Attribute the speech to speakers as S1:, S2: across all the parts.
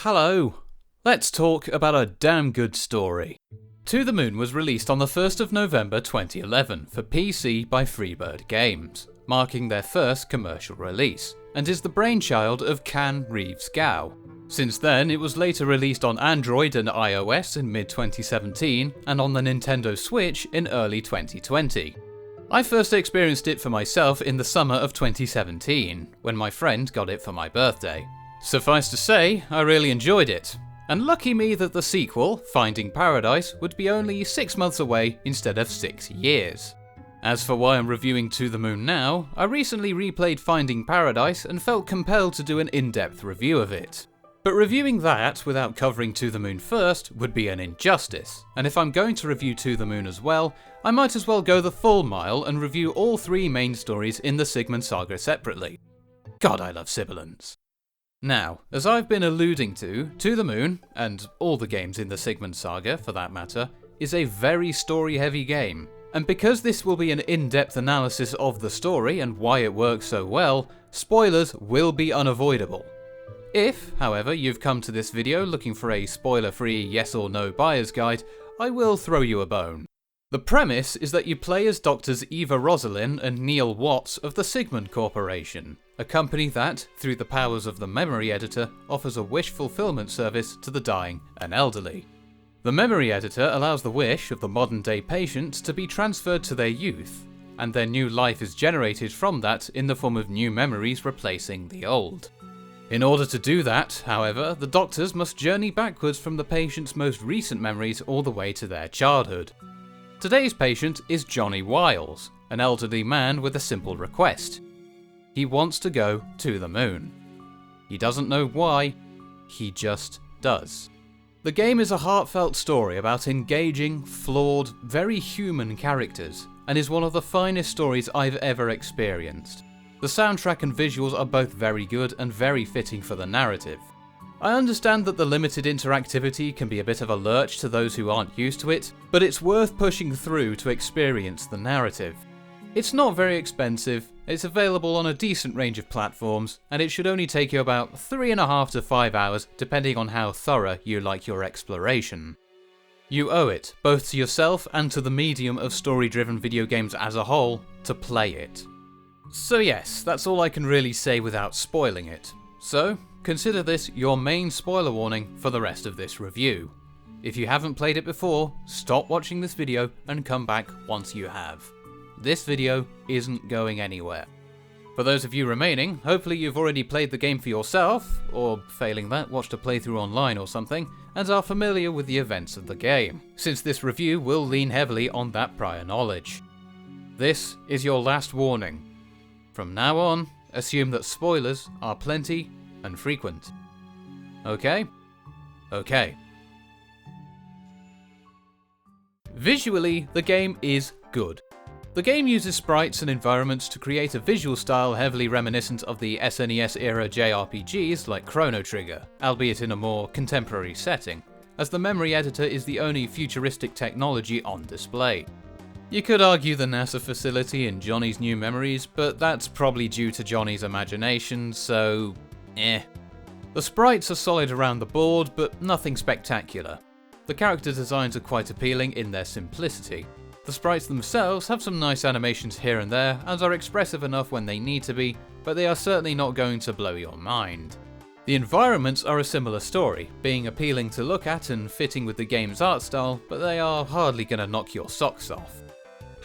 S1: Hello! Let's talk about a damn good story. To the Moon was released on the 1st of November 2011 for PC by Freebird Games, marking their first commercial release, and is the brainchild of Can Reeves-Gow. Since then, it was later released on Android and iOS in mid-2017 and on the Nintendo Switch in early 2020. I first experienced it for myself in the summer of 2017, when my friend got it for my birthday. Suffice to say, I really enjoyed it. And lucky me that the sequel, Finding Paradise, would be only 6 months away instead of 6 years. As for why I'm reviewing To the Moon now, I recently replayed Finding Paradise and felt compelled to do an in-depth review of it. But reviewing that without covering To the Moon first would be an injustice, and if I'm going to review To the Moon as well, I might as well go the full mile and review all 3 main stories in the Sigmund Saga separately. God, I love sibilants. Now, as I've been alluding to the Moon, and all the games in the Sigmund Saga for that matter, is a very story-heavy game. And because this will be an in-depth analysis of the story and why it works so well, spoilers will be unavoidable. If, however, you've come to this video looking for a spoiler-free yes or no buyer's guide, I will throw you a bone. The premise is that you play as Doctors Eva Rosalind and Neil Watts of the Sigmund Corporation, a company that, through the powers of the memory editor, offers a wish fulfillment service to the dying and elderly. The memory editor allows the wish of the modern-day patient to be transferred to their youth, and their new life is generated from that in the form of new memories replacing the old. In order to do that, however, the doctors must journey backwards from the patient's most recent memories all the way to their childhood. Today's patient is Johnny Wiles, an elderly man with a simple request. He wants to go to the moon. He doesn't know why, he just does. The game is a heartfelt story about engaging, flawed, very human characters, and is one of the finest stories I've ever experienced. The soundtrack and visuals are both very good and very fitting for the narrative. I understand that the limited interactivity can be a bit of a lurch to those who aren't used to it, but it's worth pushing through to experience the narrative. It's not very expensive, it's available on a decent range of platforms, and it should only take you about 3.5 to 5 hours depending on how thorough you like your exploration. You owe it, both to yourself and to the medium of story-driven video games as a whole, to play it. So yes, that's all I can really say without spoiling it. So, consider this your main spoiler warning for the rest of this review. If you haven't played it before, stop watching this video and come back once you have. This video isn't going anywhere. For those of you remaining, hopefully you've already played the game for yourself, or failing that, watched a playthrough online or something, and are familiar with the events of the game, since this review will lean heavily on that prior knowledge. This is your last warning. From now on, assume that spoilers are plenty and frequent. Okay? Okay. Visually, the game is good. The game uses sprites and environments to create a visual style heavily reminiscent of the SNES era JRPGs like Chrono Trigger, albeit in a more contemporary setting, as the memory editor is the only futuristic technology on display. You could argue the NASA facility in Johnny's new memories, but that's probably due to Johnny's imagination, so The sprites are solid around the board, but nothing spectacular. The character designs are quite appealing in their simplicity. The sprites themselves have some nice animations here and there, and are expressive enough when they need to be, but they are certainly not going to blow your mind. The environments are a similar story, being appealing to look at and fitting with the game's art style, but they are hardly gonna knock your socks off.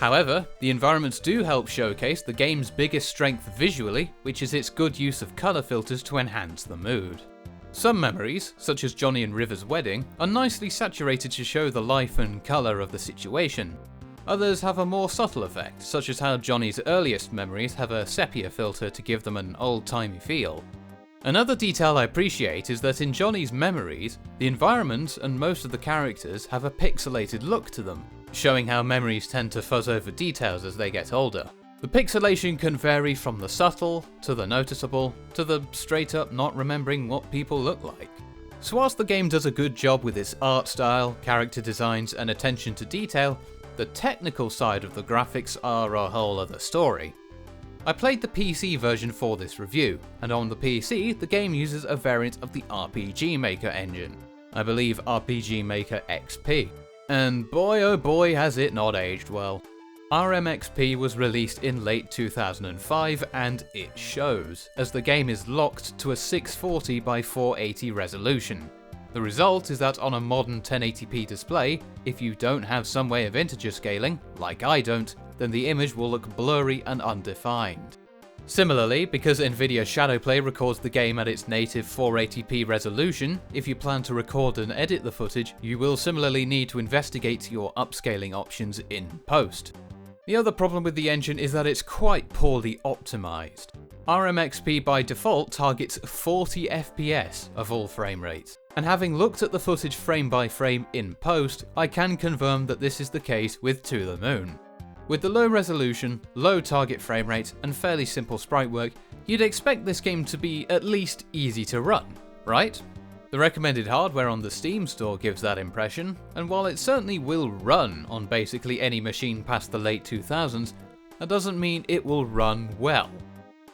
S1: However, the environments do help showcase the game's biggest strength visually, which is its good use of colour filters to enhance the mood. Some memories, such as Johnny and River's wedding, are nicely saturated to show the life and colour of the situation. Others have a more subtle effect, such as how Johnny's earliest memories have a sepia filter to give them an old-timey feel. Another detail I appreciate is that in Johnny's memories, the environment and most of the characters have a pixelated look to them, showing how memories tend to fuzz over details as they get older. The pixelation can vary from the subtle, to the noticeable, to the straight up not remembering what people look like. So whilst the game does a good job with its art style, character designs and attention to detail, the technical side of the graphics are a whole other story. I played the PC version for this review, and on the PC the game uses a variant of the RPG Maker engine. I believe RPG Maker XP. And boy oh boy has it not aged well. RMXP was released in late 2005 and it shows, as the game is locked to a 640 by 480 resolution. The result is that on a modern 1080p display, if you don't have some way of integer scaling, like I don't, then the image will look blurry and undefined. Similarly, because Nvidia Shadowplay records the game at its native 480p resolution, if you plan to record and edit the footage, you will similarly need to investigate your upscaling options in post. The other problem with the engine is that it's quite poorly optimized. RMXP by default targets 40 FPS of all frame rates, and having looked at the footage frame by frame in post, I can confirm that this is the case with To the Moon. With the low resolution, low target frame rate, and fairly simple sprite work, you'd expect this game to be at least easy to run, right? The recommended hardware on the Steam store gives that impression, and while it certainly will run on basically any machine past the late 2000s, that doesn't mean it will run well.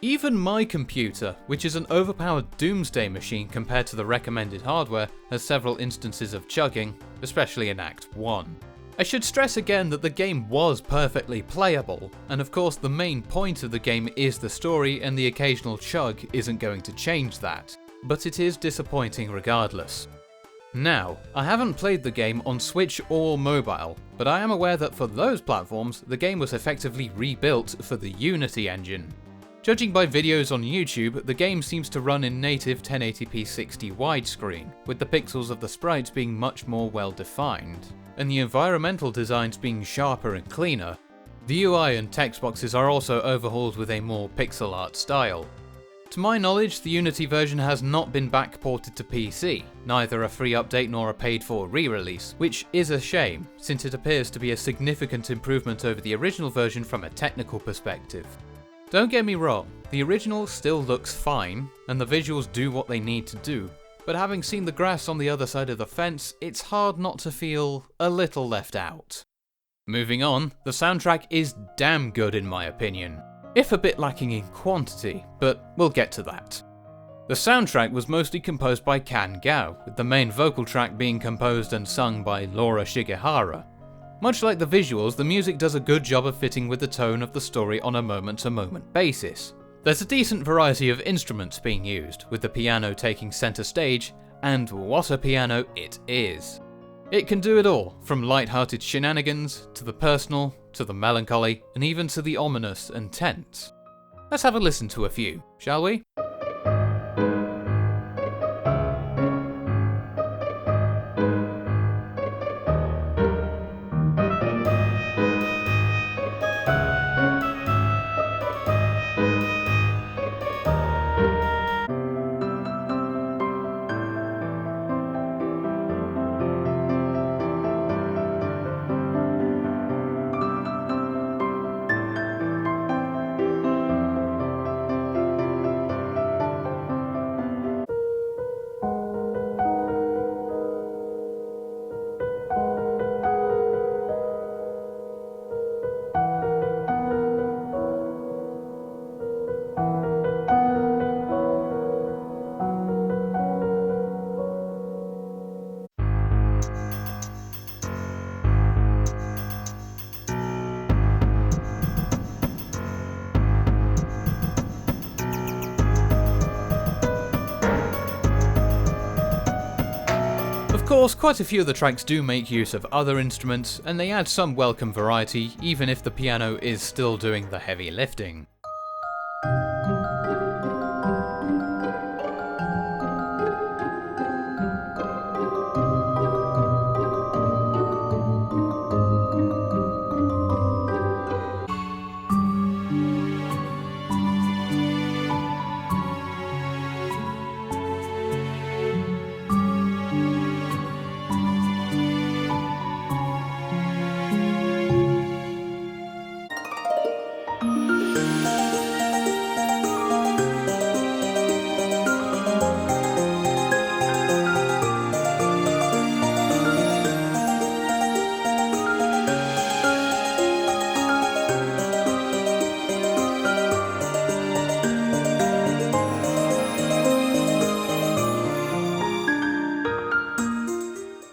S1: Even my computer, which is an overpowered doomsday machine compared to the recommended hardware, has several instances of chugging, especially in Act 1. I should stress again that the game was perfectly playable, and of course the main point of the game is the story and the occasional chug isn't going to change that, but it is disappointing regardless. Now, I haven't played the game on Switch or mobile, but I am aware that for those platforms, the game was effectively rebuilt for the Unity engine. Judging by videos on YouTube, the game seems to run in native 1080p 60 widescreen, with the pixels of the sprites being much more well defined, and the environmental designs being sharper and cleaner. The UI and text boxes are also overhauled with a more pixel art style. To my knowledge, the Unity version has not been backported to PC, neither a free update nor a paid-for re-release, which is a shame, since it appears to be a significant improvement over the original version from a technical perspective. Don't get me wrong, the original still looks fine, and the visuals do what they need to do, but having seen the grass on the other side of the fence, it's hard not to feel a little left out. Moving on, the soundtrack is damn good in my opinion, if a bit lacking in quantity, but we'll get to that. The soundtrack was mostly composed by Kan Gao, with the main vocal track being composed and sung by Laura Shigehara. Much like the visuals, the music does a good job of fitting with the tone of the story on a moment-to-moment basis. There's a decent variety of instruments being used, with the piano taking centre stage, and what a piano it is. It can do it all, from light-hearted shenanigans, to the personal, to the melancholy, and even to the ominous and tense. Let's have a listen to a few, shall we? Of course, quite a few of the tracks do make use of other instruments, and they add some welcome variety, even if the piano is still doing the heavy lifting.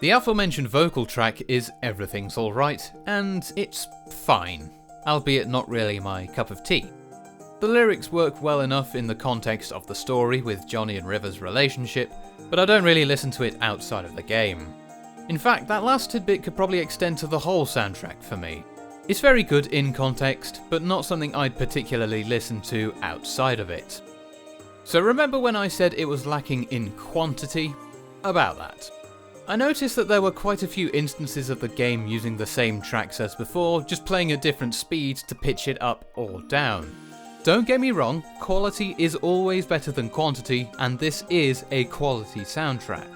S1: The aforementioned vocal track is Everything's Alright, and it's fine, albeit not really my cup of tea. The lyrics work well enough in the context of the story with Johnny and River's relationship, but I don't really listen to it outside of the game. In fact, that last tidbit could probably extend to the whole soundtrack for me. It's very good in context, but not something I'd particularly listen to outside of it. So remember when I said it was lacking in quantity? About that. I noticed that there were quite a few instances of the game using the same tracks as before, just playing at different speeds to pitch it up or down. Don't get me wrong, quality is always better than quantity, and this is a quality soundtrack.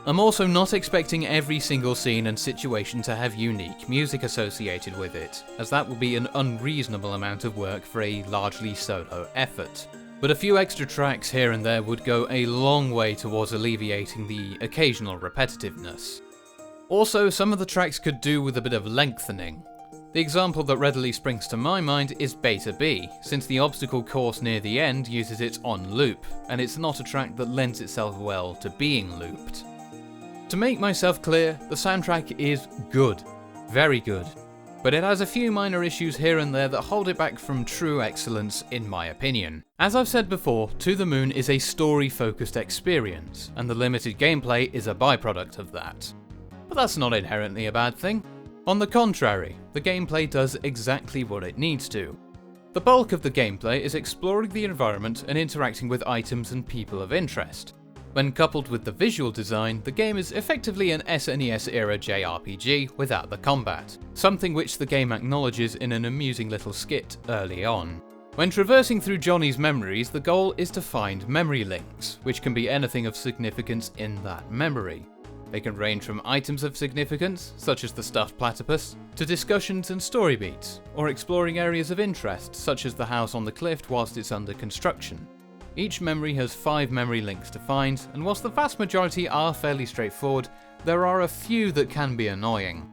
S1: I'm also not expecting every single scene and situation to have unique music associated with it, as that would be an unreasonable amount of work for a largely solo effort. But a few extra tracks here and there would go a long way towards alleviating the occasional repetitiveness. Also, some of the tracks could do with a bit of lengthening. The example that readily springs to my mind is Beta B, since the obstacle course near the end uses it on loop, and it's not a track that lends itself well to being looped. To make myself clear, the soundtrack is good, very good, but it has a few minor issues here and there that hold it back from true excellence in my opinion. As I've said before, To the Moon is a story-focused experience, and the limited gameplay is a byproduct of that. But that's not inherently a bad thing. On the contrary, the gameplay does exactly what it needs to. The bulk of the gameplay is exploring the environment and interacting with items and people of interest. When coupled with the visual design, the game is effectively an SNES era JRPG without the combat, something which the game acknowledges in an amusing little skit early on. When traversing through Johnny's memories, the goal is to find memory links, which can be anything of significance in that memory. They can range from items of significance, such as the stuffed platypus, to discussions and story beats, or exploring areas of interest, such as the house on the cliff whilst it's under construction. Each memory has 5 memory links to find, and whilst the vast majority are fairly straightforward, there are a few that can be annoying.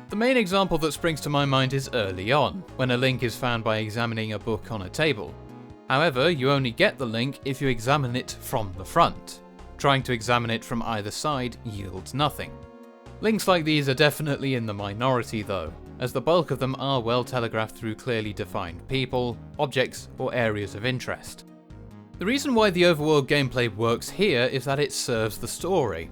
S1: The main example that springs to my mind is early on, when a link is found by examining a book on a table. However, you only get the link if you examine it from the front. Trying to examine it from either side yields nothing. Links like these are definitely in the minority though, as the bulk of them are well telegraphed through clearly defined people, objects, or areas of interest. The reason why the overworld gameplay works here is that it serves the story.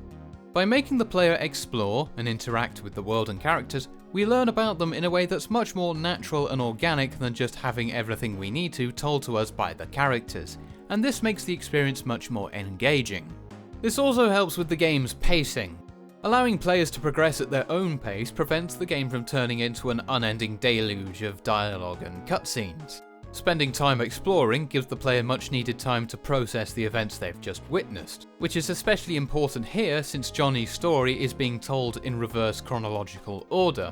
S1: By making the player explore and interact with the world and characters, we learn about them in a way that's much more natural and organic than just having everything we need to told to us by the characters, and this makes the experience much more engaging. This also helps with the game's pacing. Allowing players to progress at their own pace prevents the game from turning into an unending deluge of dialogue and cutscenes. Spending time exploring gives the player much needed time to process the events they've just witnessed, which is especially important here since Johnny's story is being told in reverse chronological order.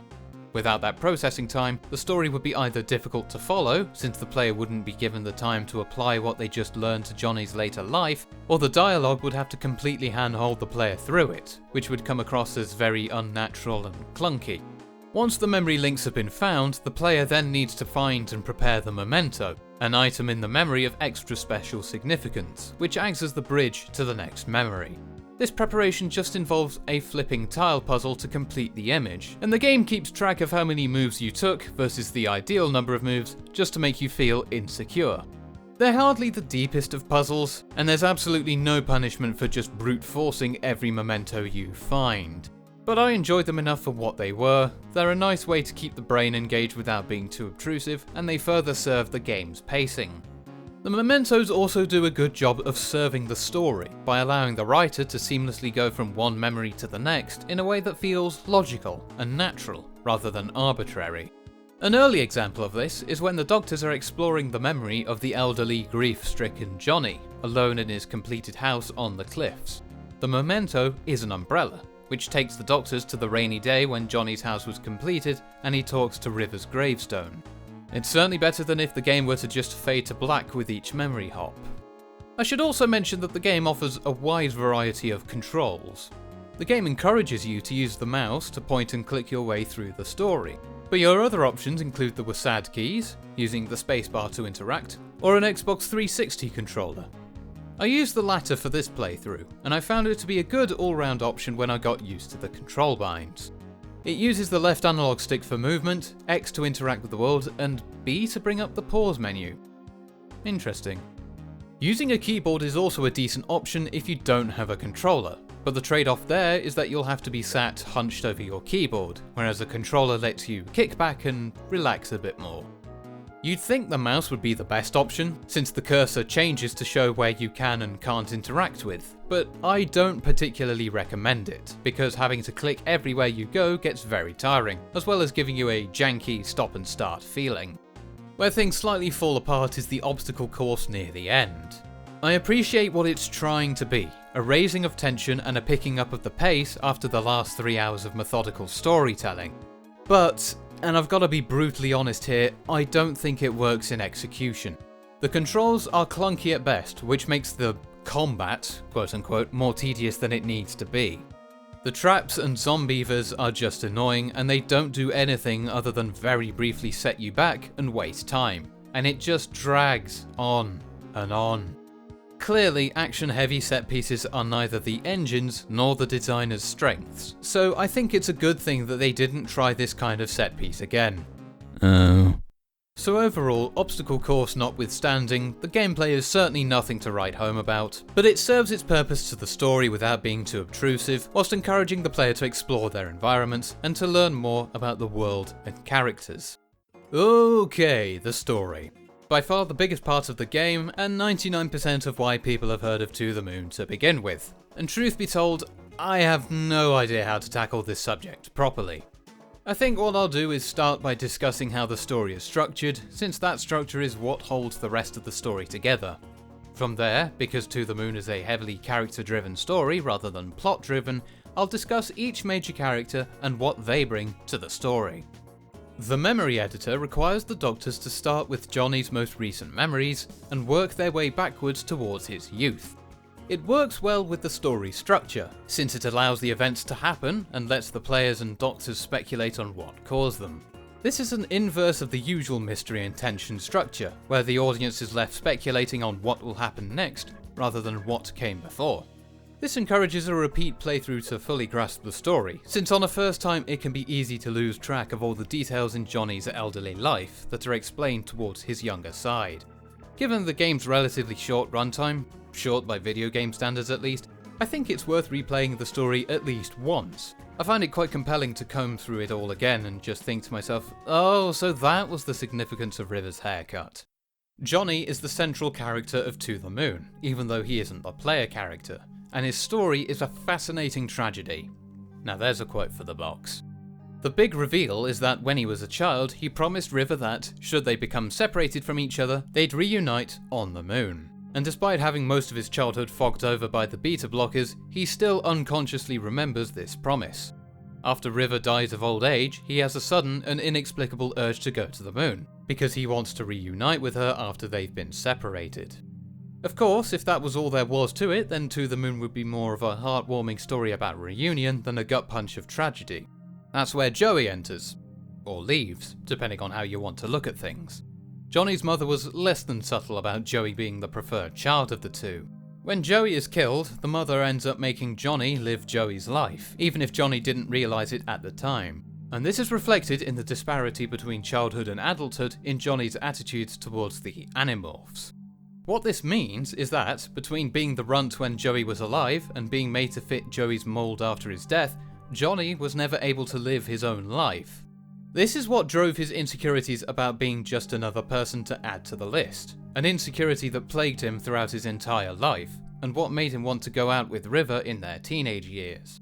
S1: Without that processing time, the story would be either difficult to follow, since the player wouldn't be given the time to apply what they just learned to Johnny's later life, or the dialogue would have to completely handhold the player through it, which would come across as very unnatural and clunky. Once the memory links have been found, the player then needs to find and prepare the memento, an item in the memory of extra special significance, which acts as the bridge to the next memory. This preparation just involves a flipping tile puzzle to complete the image, and the game keeps track of how many moves you took versus the ideal number of moves just to make you feel insecure. They're hardly the deepest of puzzles, and there's absolutely no punishment for just brute forcing every memento you find. But I enjoyed them enough for what they were. They're a nice way to keep the brain engaged without being too obtrusive, and they further serve the game's pacing. The mementos also do a good job of serving the story, by allowing the writer to seamlessly go from one memory to the next in a way that feels logical and natural, rather than arbitrary. An early example of this is when the doctors are exploring the memory of the elderly, grief-stricken Johnny, alone in his completed house on the cliffs. The memento is an umbrella, which takes the doctors to the rainy day when Johnny's house was completed and he talks to River's gravestone. It's certainly better than if the game were to just fade to black with each memory hop. I should also mention that the game offers a wide variety of controls. The game encourages you to use the mouse to point and click your way through the story, but your other options include the WASD keys, using the spacebar to interact, or an Xbox 360 controller. I used the latter for this playthrough, and I found it to be a good all-round option when I got used to the control binds. It uses the left analog stick for movement, X to interact with the world, and B to bring up the pause menu. Interesting. Using a keyboard is also a decent option if you don't have a controller, but the trade-off there is that you'll have to be sat hunched over your keyboard, whereas a controller lets you kick back and relax a bit more. You'd think the mouse would be the best option, since the cursor changes to show where you can and can't interact with, but I don't particularly recommend it, because having to click everywhere you go gets very tiring, as well as giving you a janky stop and start feeling. Where things slightly fall apart is the obstacle course near the end. I appreciate what it's trying to be, a raising of tension and a picking up of the pace after the last 3 hours of methodical storytelling. But, and I've got to be brutally honest here, I don't think it works in execution. The controls are clunky at best, which makes the combat, quote unquote, more tedious than it needs to be. The traps and zombievers are just annoying, and they don't do anything other than very briefly set you back and waste time, and it just drags on and on. Clearly, action-heavy set pieces are neither the engine's nor the designer's strengths, so I think it's a good thing that they didn't try this kind of set piece again. So overall, obstacle course notwithstanding, the gameplay is certainly nothing to write home about, but it serves its purpose to the story without being too obtrusive, whilst encouraging the player to explore their environments and to learn more about the world and characters. Okay, the story. By far the biggest part of the game, and 99% of why people have heard of To the Moon to begin with. And truth be told, I have no idea how to tackle this subject properly. I think what I'll do is start by discussing how the story is structured, since that structure is what holds the rest of the story together. From there, because To the Moon is a heavily character-driven story rather than plot-driven, I'll discuss each major character and what they bring to the story. The memory editor requires the doctors to start with Johnny's most recent memories and work their way backwards towards his youth. It works well with the story structure, since it allows the events to happen and lets the players and doctors speculate on what caused them. This is an inverse of the usual mystery and tension structure, where the audience is left speculating on what will happen next, rather than what came before. This encourages a repeat playthrough to fully grasp the story, since on a first time it can be easy to lose track of all the details in Johnny's elderly life that are explained towards his younger side. Given the game's relatively short runtime, short by video game standards at least, I think it's worth replaying the story at least once. I find it quite compelling to comb through it all again and just think to myself, oh, so that was the significance of River's haircut. Johnny is the central character of To the Moon, even though he isn't the player character, and his story is a fascinating tragedy. Now there's a quote for the box. The big reveal is that when he was a child, he promised River that, should they become separated from each other, they'd reunite on the moon. And despite having most of his childhood fogged over by the beta blockers, he still unconsciously remembers this promise. After River dies of old age, he has a sudden and inexplicable urge to go to the moon, because he wants to reunite with her after they've been separated. Of course, if that was all there was to it, then To the Moon would be more of a heartwarming story about reunion than a gut punch of tragedy. That's where Joey enters. Or leaves, depending on how you want to look at things. Johnny's mother was less than subtle about Joey being the preferred child of the two. When Joey is killed, the mother ends up making Johnny live Joey's life, even if Johnny didn't realise it at the time. And this is reflected in the disparity between childhood and adulthood in Johnny's attitudes towards the Animorphs. What this means is that, between being the runt when Joey was alive and being made to fit Joey's mould after his death, Johnny was never able to live his own life. This is what drove his insecurities about being just another person to add to the list, an insecurity that plagued him throughout his entire life, and what made him want to go out with River in their teenage years.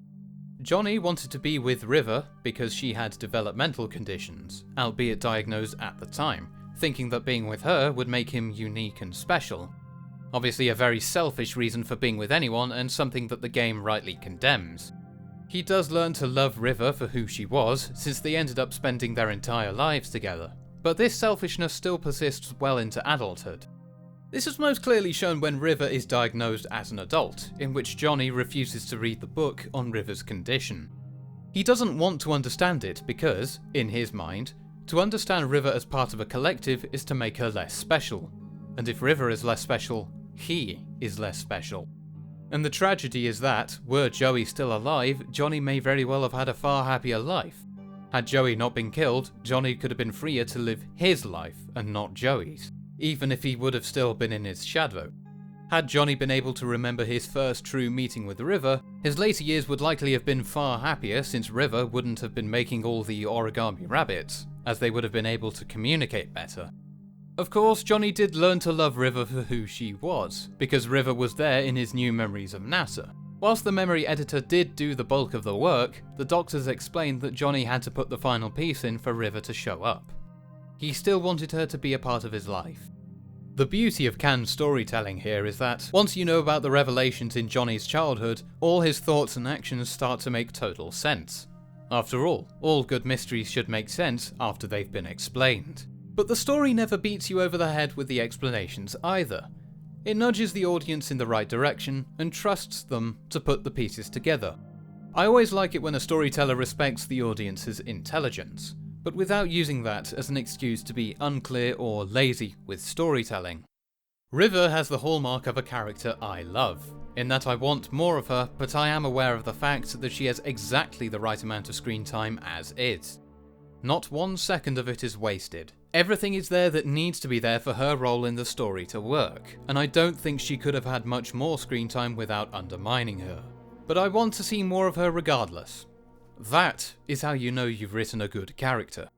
S1: Johnny wanted to be with River because she had developmental conditions, albeit diagnosed at the time, thinking that being with her would make him unique and special. Obviously a very selfish reason for being with anyone, and something that the game rightly condemns. He does learn to love River for who she was, since they ended up spending their entire lives together, but this selfishness still persists well into adulthood. This is most clearly shown when River is diagnosed as an adult, in which Johnny refuses to read the book on River's condition. He doesn't want to understand it because, in his mind, to understand River as part of a collective is to make her less special, and if River is less special, he is less special. And the tragedy is that, were Joey still alive, Johnny may very well have had a far happier life. Had Joey not been killed, Johnny could have been freer to live his life and not Joey's, even if he would have still been in his shadow. Had Johnny been able to remember his first true meeting with River, his later years would likely have been far happier since River wouldn't have been making all the origami rabbits, as they would have been able to communicate better. Of course, Johnny did learn to love River for who she was, because River was there in his new memories of NASA. Whilst the memory editor did do the bulk of the work, the doctors explained that Johnny had to put the final piece in for River to show up. He still wanted her to be a part of his life. The beauty of canned storytelling here is that, once you know about the revelations in Johnny's childhood, all his thoughts and actions start to make total sense. After all good mysteries should make sense after they've been explained. But the story never beats you over the head with the explanations either. It nudges the audience in the right direction and trusts them to put the pieces together. I always like it when a storyteller respects the audience's intelligence, but without using that as an excuse to be unclear or lazy with storytelling. River has the hallmark of a character I love, in that I want more of her, but I am aware of the fact that she has exactly the right amount of screen time as is. Not 1 second of it is wasted. Everything is there that needs to be there for her role in the story to work, and I don't think she could have had much more screen time without undermining her. But I want to see more of her regardless. That is how you know you've written a good character.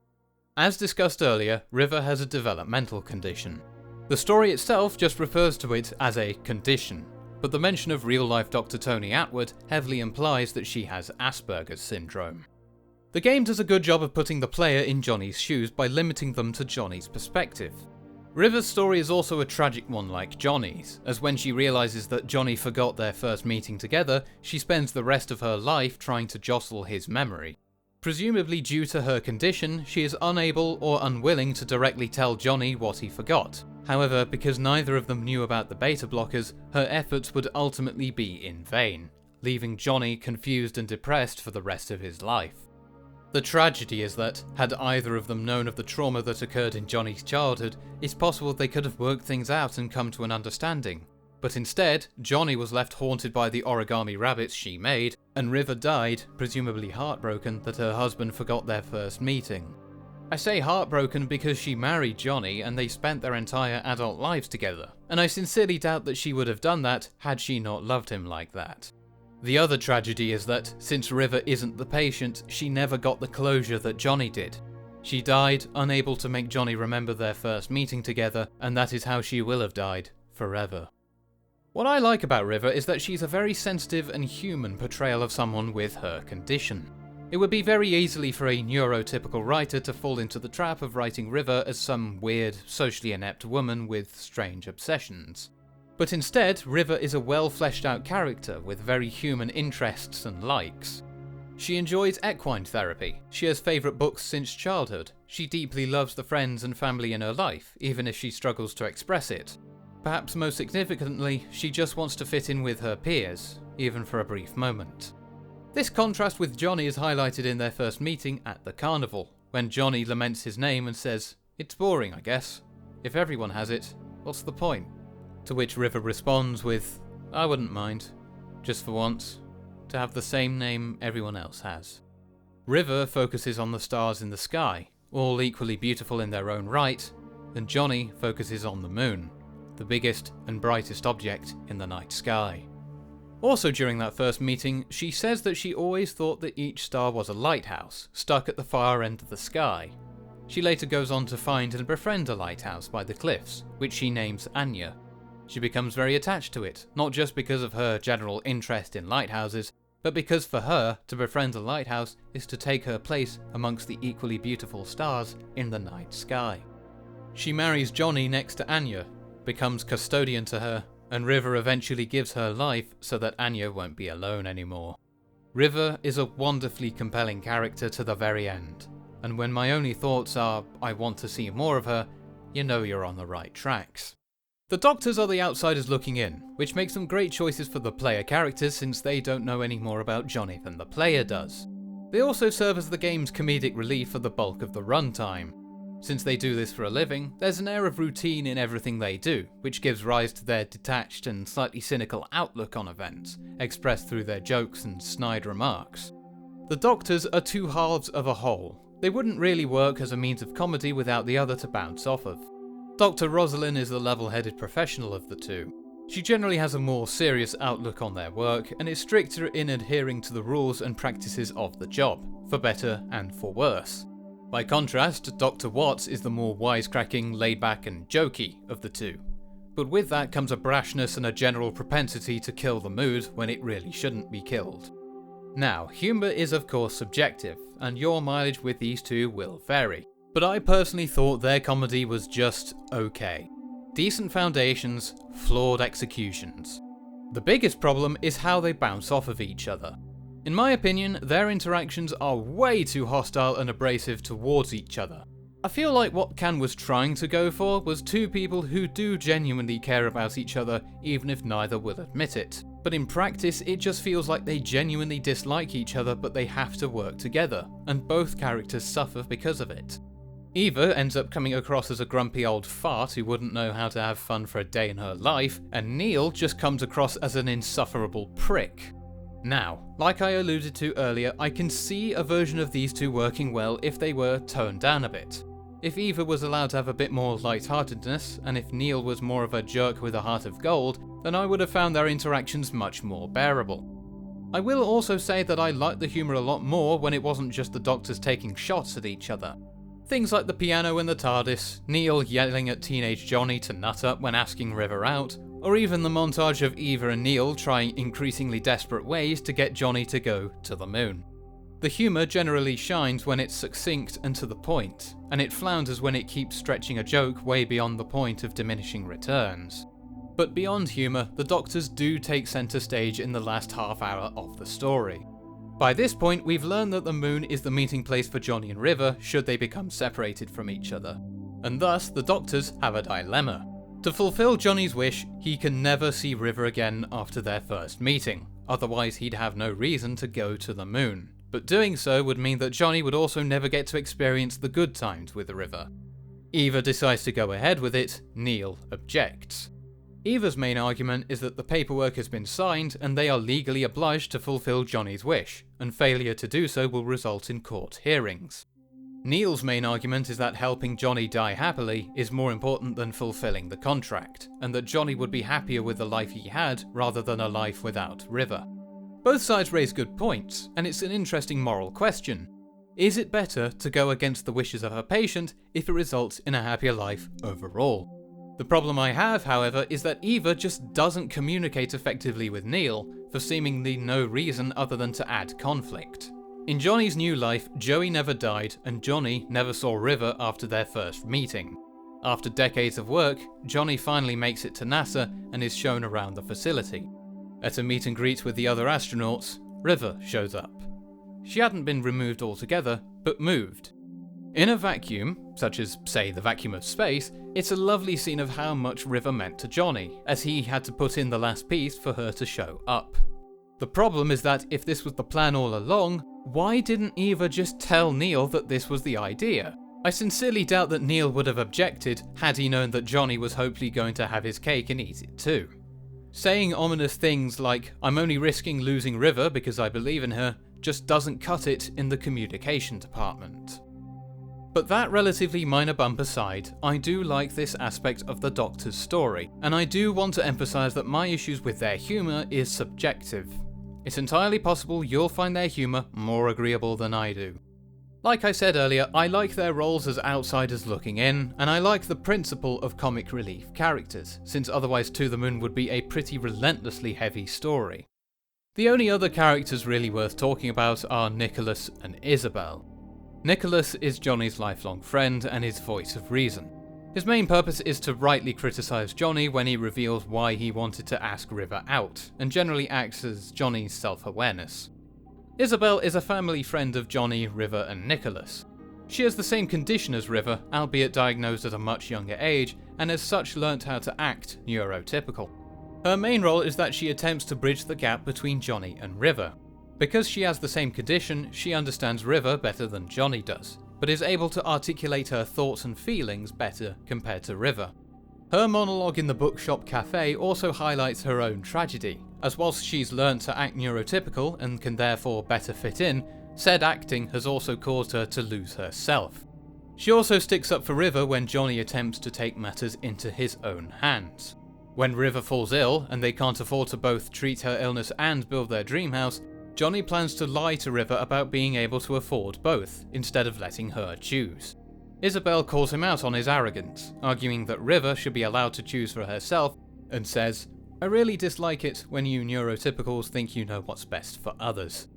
S1: As discussed earlier, River has a developmental condition. The story itself just refers to it as a condition, but the mention of real-life Dr. Tony Atwood heavily implies that she has Asperger's syndrome. The game does a good job of putting the player in Johnny's shoes by limiting them to Johnny's perspective. River's story is also a tragic one like Johnny's, as when she realises that Johnny forgot their first meeting together, she spends the rest of her life trying to jostle his memory. Presumably due to her condition, she is unable or unwilling to directly tell Johnny what he forgot. However, because neither of them knew about the beta blockers, her efforts would ultimately be in vain, leaving Johnny confused and depressed for the rest of his life. The tragedy is that, had either of them known of the trauma that occurred in Johnny's childhood, it's possible they could have worked things out and come to an understanding. But instead, Johnny was left haunted by the origami rabbits she made, and River died, presumably heartbroken that her husband forgot their first meeting. I say heartbroken because she married Johnny and they spent their entire adult lives together, and I sincerely doubt that she would have done that had she not loved him like that. The other tragedy is that, since River isn't the patient, she never got the closure that Johnny did. She died, unable to make Johnny remember their first meeting together, and that is how she will have died, forever. What I like about River is that she's a very sensitive and human portrayal of someone with her condition. It would be very easily for a neurotypical writer to fall into the trap of writing River as some weird, socially inept woman with strange obsessions. But instead, River is a well-fleshed out character with very human interests and likes. She enjoys equine therapy, she has favourite books since childhood, she deeply loves the friends and family in her life, even if she struggles to express it. Perhaps most significantly, she just wants to fit in with her peers, even for a brief moment. This contrast with Johnny is highlighted in their first meeting at the carnival, when Johnny laments his name and says, "It's boring, I guess. If everyone has it, what's the point?" To which River responds with, "I wouldn't mind, just for once, to have the same name everyone else has." River focuses on the stars in the sky, all equally beautiful in their own right, and Johnny focuses on the moon, the biggest and brightest object in the night sky. Also during that first meeting, she says that she always thought that each star was a lighthouse, stuck at the far end of the sky. She later goes on to find and befriend a lighthouse by the cliffs, which she names Anya. She becomes very attached to it, not just because of her general interest in lighthouses, but because for her, to befriend a lighthouse is to take her place amongst the equally beautiful stars in the night sky. She marries Johnny next to Anya, becomes custodian to her, and River eventually gives her life so that Anya won't be alone anymore. River is a wonderfully compelling character to the very end, and when my only thoughts are, I want to see more of her, you know you're on the right tracks. The Doctors are the outsiders looking in, which makes them great choices for the player characters since they don't know any more about Johnny than the player does. They also serve as the game's comedic relief for the bulk of the runtime. Since they do this for a living, there's an air of routine in everything they do, which gives rise to their detached and slightly cynical outlook on events, expressed through their jokes and snide remarks. The Doctors are two halves of a whole. They wouldn't really work as a means of comedy without the other to bounce off of. Dr. Rosalind is the level-headed professional of the two. She generally has a more serious outlook on their work and is stricter in adhering to the rules and practices of the job, for better and for worse. By contrast, Dr. Watts is the more wisecracking, laid-back and jokey of the two. But with that comes a brashness and a general propensity to kill the mood when it really shouldn't be killed. Now, humour is of course subjective, and your mileage with these two will vary. But I personally thought their comedy was just okay. Decent foundations, flawed executions. The biggest problem is how they bounce off of each other. In my opinion, their interactions are way too hostile and abrasive towards each other. I feel like what Can was trying to go for was two people who do genuinely care about each other, even if neither will admit it. But in practice, it just feels like they genuinely dislike each other, but they have to work together, and both characters suffer because of it. Eva ends up coming across as a grumpy old fart who wouldn't know how to have fun for a day in her life, and Neil just comes across as an insufferable prick. Now, like I alluded to earlier, I can see a version of these two working well if they were toned down a bit. If Eva was allowed to have a bit more lightheartedness, and if Neil was more of a jerk with a heart of gold, then I would have found their interactions much more bearable. I will also say that I liked the humour a lot more when it wasn't just the Doctors taking shots at each other. Things like the piano in the TARDIS, Neil yelling at teenage Johnny to nut up when asking River out, or even the montage of Eva and Neil trying increasingly desperate ways to get Johnny to go to the moon. The humour generally shines when it's succinct and to the point, and it flounders when it keeps stretching a joke way beyond the point of diminishing returns. But beyond humour, the Doctors do take centre stage in the last half hour of the story. By this point, we've learned that the moon is the meeting place for Johnny and River should they become separated from each other. And thus, the Doctors have a dilemma. To fulfill Johnny's wish, he can never see River again after their first meeting, otherwise he'd have no reason to go to the moon. But doing so would mean that Johnny would also never get to experience the good times with River. Eva decides to go ahead with it, Neil objects. Eva's main argument is that the paperwork has been signed and they are legally obliged to fulfill Johnny's wish, and failure to do so will result in court hearings. Neil's main argument is that helping Johnny die happily is more important than fulfilling the contract, and that Johnny would be happier with the life he had rather than a life without River. Both sides raise good points, and it's an interesting moral question. Is it better to go against the wishes of a patient if it results in a happier life overall? The problem I have, however, is that Eva just doesn't communicate effectively with Neil for seemingly no reason other than to add conflict. In Johnny's new life, Joey never died and Johnny never saw River after their first meeting. After decades of work, Johnny finally makes it to NASA and is shown around the facility. At a meet and greet with the other astronauts, River shows up. She hadn't been removed altogether, but moved. In a vacuum, such as, say, the vacuum of space, it's a lovely scene of how much River meant to Johnny, as he had to put in the last piece for her to show up. The problem is that if this was the plan all along, why didn't Eva just tell Neil that this was the idea? I sincerely doubt that Neil would have objected had he known that Johnny was hopefully going to have his cake and eat it too. Saying ominous things like, "I'm only risking losing River because I believe in her," just doesn't cut it in the communication department. But that relatively minor bump aside, I do like this aspect of the Doctor's story, and I do want to emphasise that my issues with their humour is subjective. It's entirely possible you'll find their humour more agreeable than I do. Like I said earlier, I like their roles as outsiders looking in, and I like the principle of comic relief characters, since otherwise To the Moon would be a pretty relentlessly heavy story. The only other characters really worth talking about are Nicholas and Isabel. Nicholas is Johnny's lifelong friend and his voice of reason. His main purpose is to rightly criticise Johnny when he reveals why he wanted to ask River out, and generally acts as Johnny's self-awareness. Isabel is a family friend of Johnny, River and Nicholas. She has the same condition as River, albeit diagnosed at a much younger age, and as such learnt how to act neurotypical. Her main role is that she attempts to bridge the gap between Johnny and River. Because she has the same condition, she understands River better than Johnny does. but is able to articulate her thoughts and feelings better compared to River. Her monologue in the bookshop cafe also highlights her own tragedy, as whilst she's learnt to act neurotypical and can therefore better fit in, said acting has also caused her to lose herself. She also sticks up for River when Johnny attempts to take matters into his own hands. When River falls ill and they can't afford to both treat her illness and build their dream house, Johnny plans to lie to River about being able to afford both, instead of letting her choose. Isabel calls him out on his arrogance, arguing that River should be allowed to choose for herself, and says, "I really dislike it when you neurotypicals think you know what's best for others."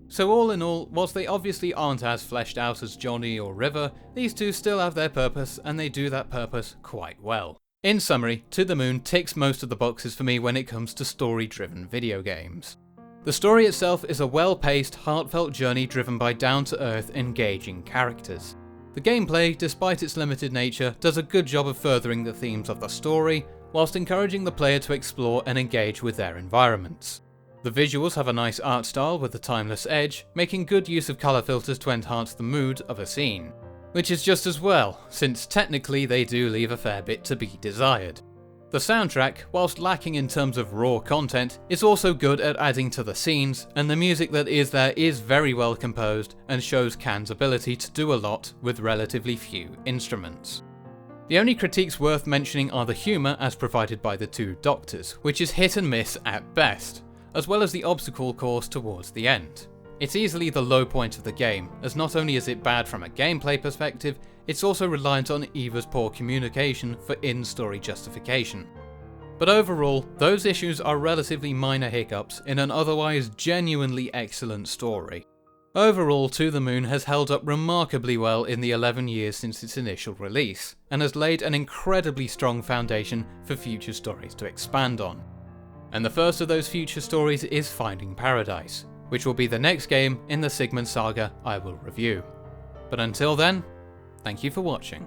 S1: So all in all, whilst they obviously aren't as fleshed out as Johnny or River, these two still have their purpose, and they do that purpose quite well. In summary, To the Moon ticks most of the boxes for me when it comes to story-driven video games. The story itself is a well-paced, heartfelt journey driven by down-to-earth, engaging characters. The gameplay, despite its limited nature, does a good job of furthering the themes of the story, whilst encouraging the player to explore and engage with their environments. The visuals have a nice art style with a timeless edge, making good use of colour filters to enhance the mood of a scene. Which is just as well, since technically they do leave a fair bit to be desired. The soundtrack, whilst lacking in terms of raw content, is also good at adding to the scenes, and the music that is there is very well composed and shows Can's ability to do a lot with relatively few instruments. The only critiques worth mentioning are the humour as provided by the two doctors, which is hit and miss at best, as well as the obstacle course towards the end. It's easily the low point of the game, as not only is it bad from a gameplay perspective, it's also reliant on Eva's poor communication for in-story justification. But overall, those issues are relatively minor hiccups in an otherwise genuinely excellent story. Overall, To the Moon has held up remarkably well in the 11 years since its initial release, and has laid an incredibly strong foundation for future stories to expand on. And the first of those future stories is Finding Paradise, which will be the next game in the Sigmund saga I will review. But until then, thank you for watching.